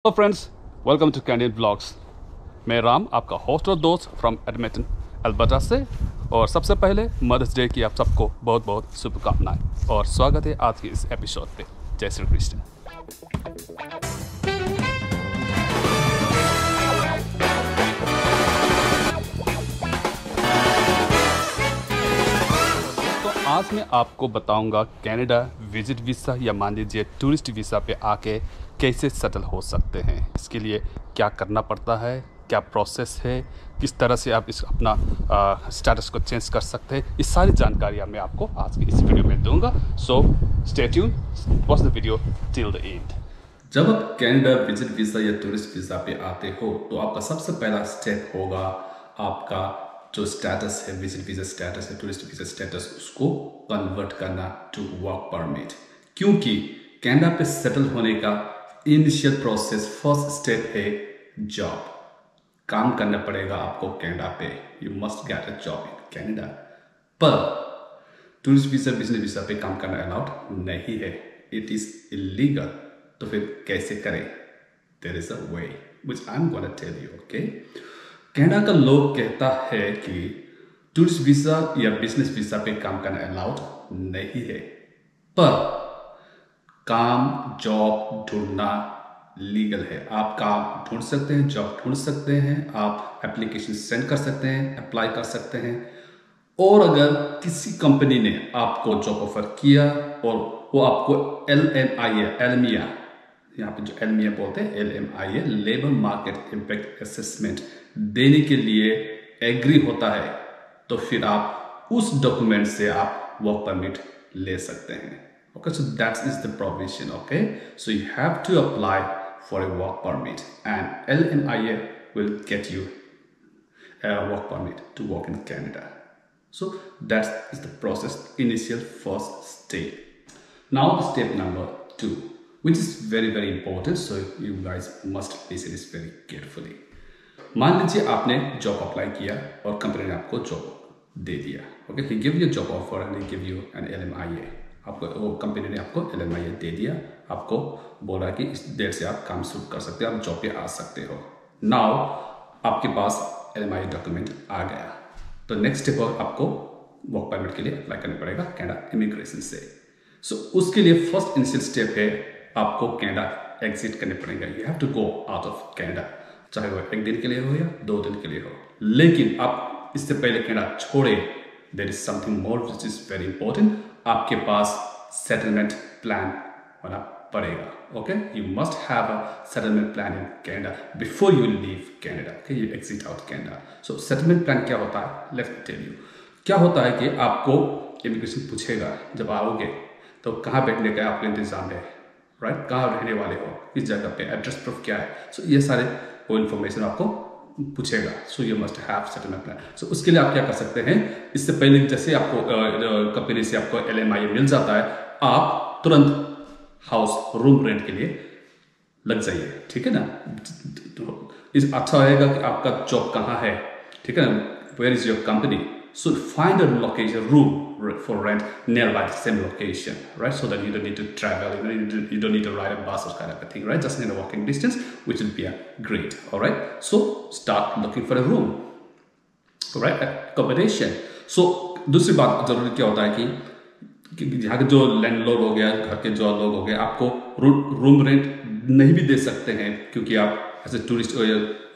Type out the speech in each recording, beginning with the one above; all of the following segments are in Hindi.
Hello friends, welcome to candid blogs. मैं राम, आपका होस्ट और दोस्त फ्रॉम एडमिंटन अल्बर्टा से। और सबसे पहले मदर्स डे की आप सबको बहुत बहुत शुभकामनाएं और स्वागत है आज की इस एपिसोड पे। जय श्री कृष्ण। तो आज मैं आपको बताऊंगा कनाडा विजिट वीज़ा या मान लीजिए टूरिस्ट वीज़ा पे आके कैसे सेटल हो सकते हैं। इसके लिए क्या करना पड़ता है, क्या प्रोसेस है, किस तरह से आप इस अपना स्टेटस को चेंज कर सकते हैं, इस सारी जानकारियाँ मैं आपको आज की इस वीडियो में दूंगा। So stay tune, watch the video till the end. जब आप कनाडा विजिट वीज़ा या टूरिस्ट वीज़ा पे आते हो तो आपका सबसे पहला स्टेप होगा आपका जो स्टेटस है, विजिट वीज़ा स्टेटस है, टूरिस्ट वीज़ा स्टेटस, उसको कन्वर्ट करना टू वर्क परमिट। क्योंकि कनाडा पे सेटल होने का इनिशियल प्रोसेस, फर्स्ट स्टेप है जॉब। काम करना पड़ेगा आपको कनाडा पे। You must get a job in Canada. पर टूरिस्ट वीज़ा, बिजनेस वीज़ा पे काम करना अलाउड नहीं है। It is illegal. तो फिर कैसे करें? There is a way which I am gonna tell you. Okay, Canada का लोग कहता है कि टूरिस्ट वीज़ा या बिजनेस वीज़ा पे काम करना अलाउड नहीं है, पर काम, जॉब ढूंढना लीगल है। आप काम ढूंढ सकते हैं, जॉब ढूंढ सकते हैं, आप एप्लीकेशन सेंड कर सकते हैं, अप्लाई कर सकते हैं। और अगर किसी कंपनी ने आपको जॉब ऑफर किया और वो आपको एलमिया, यहाँ पे जो एलमिया बोलते हैं, LMIA, labour market impact assessment देने के लिए एग्री होता है, तो फिर आप उस डॉक्यूमेंट से आप वर्क परमिट ले सकते हैं। Okay, so that is the provision. Okay, so you have to apply for a work permit, and LMIA will get you a work permit to work in Canada. So that is the process, initial first step. Now step number 2, which is very very important, so you guys must listen this very carefully. मान लीजिए आपने जॉब अप्लाई किया और कंपनी ने आपको जॉब दे दिया। Okay, he give you a job offer and he give you an LMIA. आपको वो कंपनी ने आपको LMIA दे दिया, आपको बोला कि इस डेट से आप काम शुरू कर सकते हो, आप जॉब पे आ सकते हो। नाउ आपके पास LMIA डॉक्यूमेंट आ गया, तो नेक्स्ट स्टेप आपको वर्क परमिट के लिए अप्लाई करना पड़ेगा कनाडा इमिग्रेशन से। सो उसके लिए फर्स्ट इनिशियल स्टेप है आपको कनाडा एग्जिट करने पड़ेगा। You have to go out of Canada, चाहे वो 1 दिन के लिए हो या 2 दिन के लिए हो। लेकिन आप इससे पहले कनाडा छोड़े, there is something more which is very important. आपके पास सेटलमेंट प्लान होना पड़ेगा। Okay, you must have a settlement plan in Canada before you leave Canada. Okay, you exit out Canada. So settlement plan क्या होता है, लेट्स टेल यू। क्या होता है कि आपको इमिग्रेशन पूछेगा जब आओगे तो कहाँ बैठने का आपका इंतजाम है, राइट, कहाँ रहने वाले हो, किस जगह पे, एड्रेस प्रूफ क्या है। सो ये सारे वो इन्फॉर्मेशन आपको पूछेगा। So you must have settlement plan. So उसके लिए आप क्या कर सकते हैं, इससे पहले जैसे आपको कंपनी से आपको LMIA मिल जाता है, आप तुरंत हाउस रूम रेंट के लिए लग जाइए। ठीक है ना, इस अच्छा रहेगा कि आपका जॉब कहाँ है, ठीक है ना, where is your company. So find a location, room for rent nearby the same location, right, so that you don't need to travel, you don't need to ride a bus or kind of a thing, right, just in a walking distance, which will be a great. All right, so start looking for a room, all right, accommodation. So दूसरी बात जरूरी क्या होता है कि यहाँ के जो लैंडलॉर्ड हो गया, घर के जो लोग हो गए, आपको रूम रेंट नहीं भी दे सकते हैं, क्योंकि आप एज ए टूरिस्ट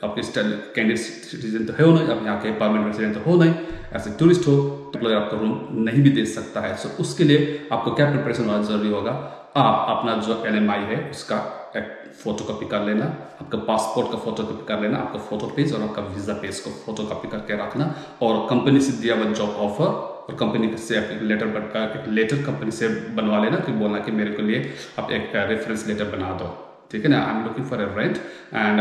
आपके कैंडिडेट सिटीजन तो हो नहीं, आप यहाँ के परमानेंट रेजिडेंट तो हो नहीं, एज ए टूरिस्ट हो तो आपको रूम नहीं भी दे सकता है। सो उसके लिए आपको क्या प्रिपरेशन होना जरूरी होगा, आप अपना जो LMI है उसका एक फोटो कॉपी कर लेना, आपका पासपोर्ट का फोटो कॉपी कर लेना, आपका फोटो पेज और आपका वीजा पेज को फोटो कॉपी करके रखना, और कंपनी से दिया हुआ जॉब ऑफर और कंपनी से लेटर कंपनी से बनवा लेना, कि बोलना कि मेरे को लिए आप एक रेफरेंस लेटर बना दो। ठीक है ना, I am looking for a rent and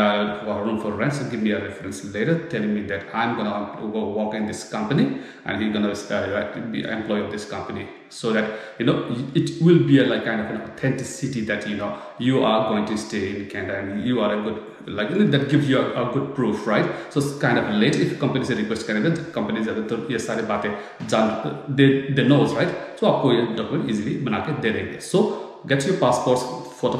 room for rent, so give me a reference letter telling me that I am gonna go work in this company and you're gonna be an employee of this company, so that it will be a like kind of an authenticity that you are going to stay in Canada and you are a good, like that gives you a good proof, right? So it's kind of late if companies request Canada, companies ज़्यादातर ये सारे बातें जान they knows, right? So आपको ये document easily बना के दे देंगे। So get your passports photo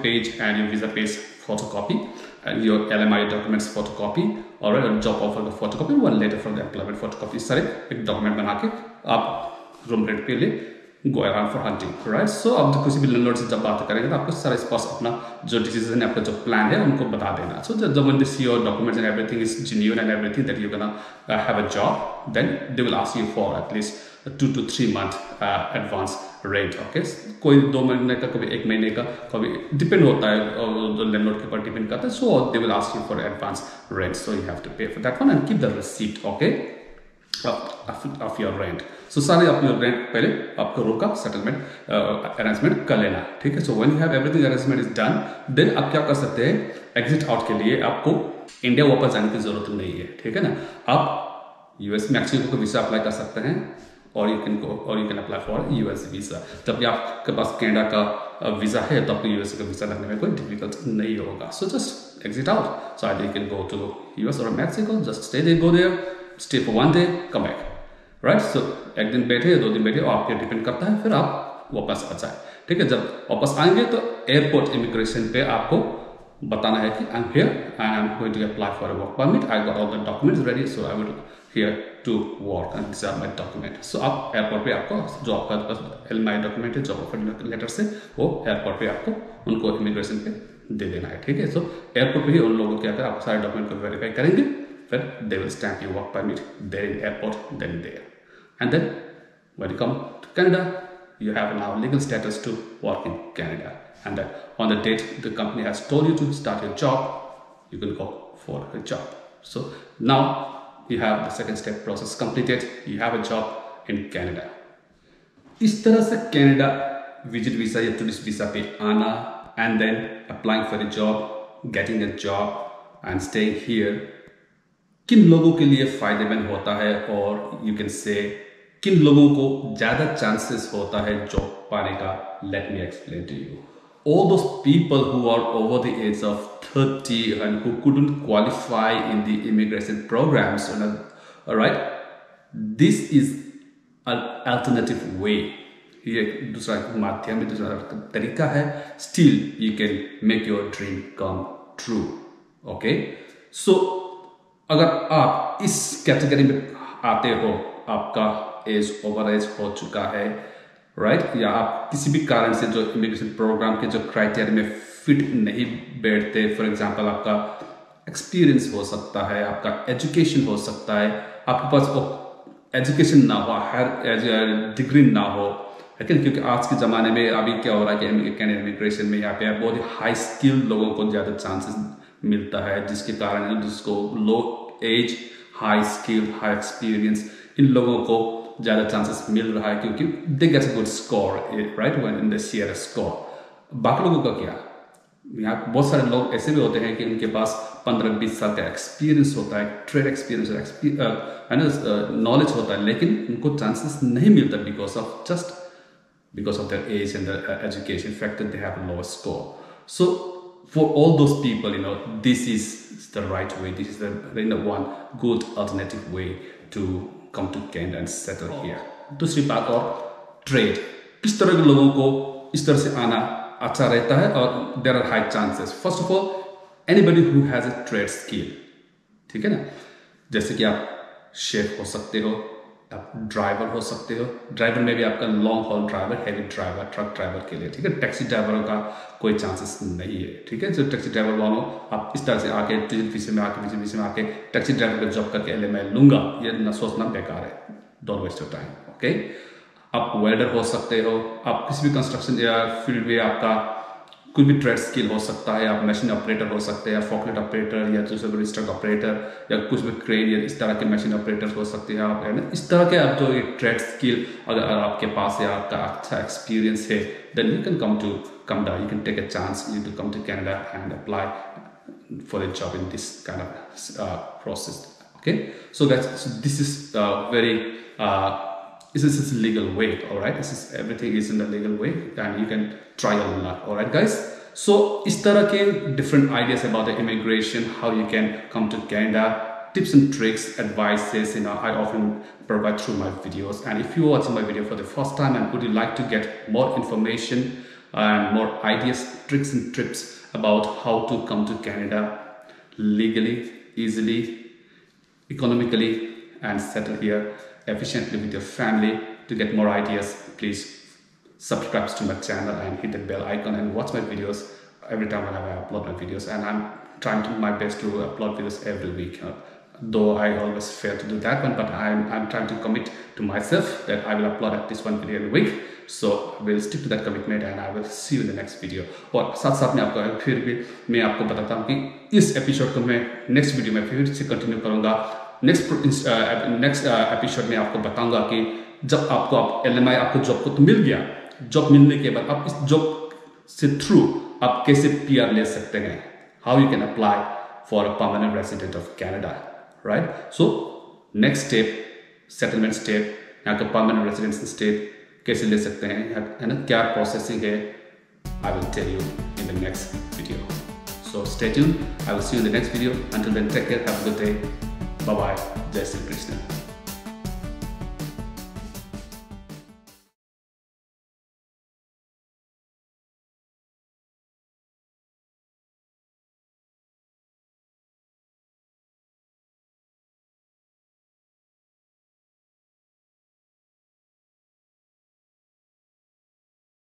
page and your visa page photocopy, and your LMI documents photocopy, और जॉब ऑफर का photocopy, one letter for the employment photocopy, इस सारे एक डॉक्यूमेंट बना के आप रूम रेंट के लिए go around for hunting, right. So आप किसी भी लैंडलॉर्ड से जब बात करेंगे तो आपको सारा इस पास अपना जो डिसीजन है, आपका जो प्लान है, उनको बता देना। सो जब when they see your documents and everything is genuine and everything that you're gonna have a job, then they will ask you for at least 2 to 3 month advance rent, okay। कोई 2 महीने का, कभी 1 महीने का, कभी डिपेंड होता है जो लैंडलॉर्ड के ऊपर डिपेंड करता है। सो they will ask you for advance rent, so you have to pay for that one and keep the receipt, okay, of your rent। सो सारे अपने रेंट पहले आपको रूम का सेटलमेंट अरेंजमेंट कर लेना, ठीक है। So when you have everything arrangement is done, then आप क्या कर सकते हैं, एग्जिट आउट के लिए आपको इंडिया वापस जाने की जरूरत नहीं है, ठीक है ना। आप यूएस मैक्सिको का वीजा अप्लाई कर सकते हैं, और you can apply for US visa. जब भी आपके पास कनाडा का वीजा है तो आपको यूएस का वीजा लगने में कोई डिफिकल्ट नहीं होगा। So just exit out, so I you can go to US और Mexico, just stay there, go there, stay for 1 day, come back, right. So 1 दिन बैठे, 2 दिन बैठे, और आपके डिपेंड करता है, फिर आप वापस आ जाए, ठीक है। जब वापस आएंगे तो एयरपोर्ट इमिग्रेशन पे आपको बताना है कि I am here, I am going to apply for a work permit, I got all the documents ready, so I will here to work and this are my document. So आप एयरपोर्ट पे आपको जो आपका एलएमआई डॉक्यूमेंट है, जॉब ऑफर लेटर से, वो एयरपोर्ट पे आपको उनको इमिग्रेशन पे दे देना है, ठीक है। सो एयरपोर्ट पे ही उन लोगों क्या करें, आप सारे डॉक्यूमेंट को वेरीफाई करेंगे, फिर they will stamp your work permit there in airport, then there, and then when you come to Canada, you have now legal status to work in Canada, and then on the date the company has told you to start your job, you can go for a job. So now you have the second step process completed, you have a job in Canada. इस तरह से कनाडा विजिट वीजा या टूरिस्ट वीजा पे आना, and then applying for a job, getting a job and staying here, किन लोगों के लिए फायदेमंद होता है, और यू कैन से किन लोगों को ज्यादा चांसेस होता है जॉब पाने का। Let me explain to you. All those people who are over the age of 30 and who couldn't qualify in the immigration programs, all right, this is an alternative way. ये दूसरा माध्यम, दूसरा तरीका है। Still you can make your dream come true, okay? So अगर आप इस कैटेगरी में आते हो, आपका एज ओवर एज हो चुका है, राइट, या आप किसी भी कारण से जो इमिग्रेशन प्रोग्राम के जो क्राइटेरिया में फिट नहीं बैठते, फॉर एग्जांपल आपका एक्सपीरियंस हो सकता है, आपका एजुकेशन हो सकता है, आपके पास वो एजुकेशन ना हो, हायर डिग्री ना हो, लेकिन क्योंकि आज के ज़माने में अभी क्या हो रहा है कि कैनेडियन इमिग्रेशन में यहाँ पे बहुत ही हाई स्किल लोगों को ज़्यादा चांसेस मिलता है, जिसके कारण जिसको low age, high skill, high experience, इन लोगों को ज़्यादा चांसेस मिल रहा है, क्योंकि they get a good score, right, when in the share score. बाकी लोगों का क्या, यहाँ बहुत सारे लोग ऐसे भी होते हैं कि उनके पास 15-20 साल का एक्सपीरियंस होता है, ट्रेड एक्सपीरियंस है ना, नॉलेज होता है, लेकिन उनको चांसेस नहीं मिलता because of their age and their education factor, they have a lower score. So for all those people, you know, this is the right way, this is the one good alternative way to come to Canada and settle here. दूसरी बात, और ट्रेड, किस तरह के लोगों को इस तरह से आना अच्छा रहता है, और there are high chances. First of all, anybody who has a trade skill, ठीक है ना, जैसे कि आप शेफ हो सकते हो, आप ड्राइवर हो सकते हो, ड्राइवर में भी आपका long haul driver, heavy driver, truck driver के लिए, ठीक है। टैक्सी ड्राइवरों का कोई चांसेस नहीं है, ठीक है। जो टैक्सी ड्राइवर वालों, आप इस तरह से आके वीजे में आके टैक्सी ड्राइवर का जॉब करके मैं लूंगा, ये ना सोचना बेकार है, don't waste your time, okay. आप वेल्डर हो सकते हो, आप किसी भी कंस्ट्रक्शन या फील्ड में आपका कोई भी ट्रेड स्किल हो सकता है, आप मशीन ऑपरेटर हो सकते हैं, फॉकलिफ्ट ऑपरेटर या दूसरे रजिस्टर्ड ऑपरेटर, या कुछ भी क्रेन या इस तरह के मशीन ऑपरेटर हो सकते हैं आप, है ना। इस तरह के आप जो ये ट्रेड स्किल अगर आपके पास है, आपका अच्छा एक्सपीरियंस है, then you can come down, you can take a chance to come to Canada and apply for a job in this kind of process, okay. So this is very this is a legal way, all right. Everything is in the legal way, and you can try your luck, all right guys. So इस तरह के different ideas about the immigration, how you can come to Canada, tips and tricks, advices, you know, I often provide through my videos. And if you're watching my video for the first time and would you like to get more information and more ideas, tricks and tips about how to come to Canada legally, easily, economically, and settle here efficiently with your family. To get more ideas, please subscribe to my channel and hit the bell icon and watch my videos every time when I upload my videos. And I'm trying to my best to upload videos every week. Though I always fail to do that one, but I'm trying to commit to myself that I will upload at least one video every week. So I will stick to that commitment and I will see you in the next video. और साथ साथ में आपको फिर भी मैं आपको बताता हूँ कि इस एपिसोड को मैं नेक्स्ट वीडियो में फिर से कंटिन्यू करूँगा। नेक्स्ट एपिसोड में आपको बताऊँगा कि जब आपको LMI आपको जॉब को तो मिल गया, जॉब मिलने के बाद आप इस जॉब से थ्रू आप कैसे PR ले सकते हैं, how you can apply for a permanent resident of Canada, right? So next step, settlement step, यहाँ का परमानेंट रेसिडेंस स्टेप कैसे ले सकते हैं, है ना, क्या प्रोसेसिंग है, I will tell you in the next video. So stay tuned. I will see you in the next video. Until then, take care. Have a good day. Bye bye. Jai Shri Krishna.